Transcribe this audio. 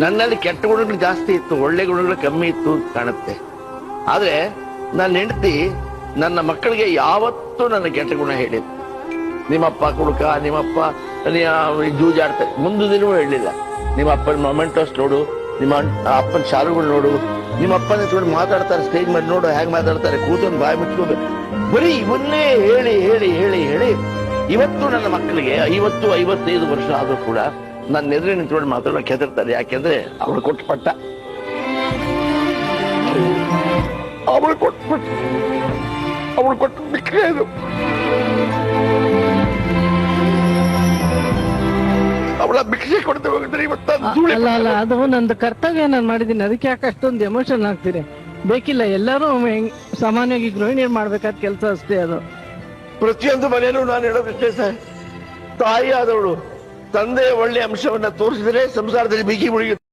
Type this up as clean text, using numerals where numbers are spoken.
ನನ್ನಲ್ಲಿ ಕೆಟ್ಟ ಗುಣಗಳು ಜಾಸ್ತಿ ಇತ್ತು, ಒಳ್ಳೆ ಗುಣಗಳು ಕಮ್ಮಿ ಇತ್ತು ಅಂತ ಕಾಣುತ್ತೆ. ಆದ್ರೆ ನನ್ನ ಹೆಂಡತಿ ನನ್ನ ಮಕ್ಕಳಿಗೆ ಯಾವತ್ತೂ ನನ್ನ ಕೆಟ್ಟ ಗುಣ ಹೇಳಿಲ್ಲ. ನಿಮ್ಮಪ್ಪ ಕುಡುಕ, ನಿಮ್ಮಪ್ಪ ಜೂಜಾಡ್ತಾರೆ, ಮುಂದೆ ದಿನವೂ ಹೇಳಿಲ್ಲ. ನಿಮ್ಮ ಅಪ್ಪನ ಮೊಮೆಂಟೋಸ್ ನೋಡು, ನಿಮ್ಮ ಅಪ್ಪನ ಶಾಲುಗಳು ನೋಡು, ನಿಮ್ಮ ಅಪ್ಪನ ನಿಂತ್ಕೊಂಡು ಮಾತಾಡ್ತಾರೆ ಸ್ಟೇಜ್ ಮೇಲೆ ನೋಡು ಹೇಗೆ ಮಾತಾಡ್ತಾರೆ, ಕೂತ್ಕೊಂಡು ಬಾಯಿ ಮುಚ್ಕೊಂಡು ಬರೀ ಇವನ್ನೇ ಹೇಳಿ ಹೇಳಿ ಹೇಳಿ ಹೇಳಿ ಇವತ್ತು ನನ್ನ ಮಕ್ಕಳಿಗೆ 50-55 ವರ್ಷ ಆದ್ರೂ ಕೂಡ ನನ್ನ ಎದುರು ನಿಂತ್ಕೊಂಡು ಮಾತಾಡೋಕೆ ಹೆದರ್ತಾರೆ. ಯಾಕೆಂದ್ರೆ ಅವಳು ಕೊಟ್ಟು ಪಟ್ಟ, ಅವಳು ಕೊಟ್ಟು ಬಿಟ್ಟರೆ ಅದು ಅವಳ ಭಿಕ್ಷೆ ಕೊಡ್ತಾ ಹೋಗಿದ್ರೆ ಇವತ್ತು ಅಲ್ಲ ಅದು ನಂದು ಕರ್ತವ್ಯ ನಾನು ಮಾಡಿದ್ದೀನಿ. ಅದಕ್ಕೆ ಯಾಕೆ ಅಷ್ಟೊಂದು ಎಮೋಷನ್ ಆಗ್ತೀರಿ? ಬೇಕಿಲ್ಲ, ಎಲ್ಲರೂ ಸಾಮಾನ್ಯವಾಗಿ ಗೃಹಿಣಿಯರು ಮಾಡ್ಬೇಕಾದ ಕೆಲಸ ಅಷ್ಟೇ ಅದು. ಪ್ರತಿಯೊಂದು ಮನೆಯಲ್ಲೂ ನಾನು ಹೇಳೋದಿಷ್ಟೇ ಸರ್, ತಾಯಿ ಆದವಳು ತಂದೆಯ ಒಳ್ಳೆ ಅಂಶವನ್ನ ತೋರಿಸಿದ್ರೆ ಸಂಸಾರದಲ್ಲಿ ಬಿಗಿ ಮುಳುಗಿ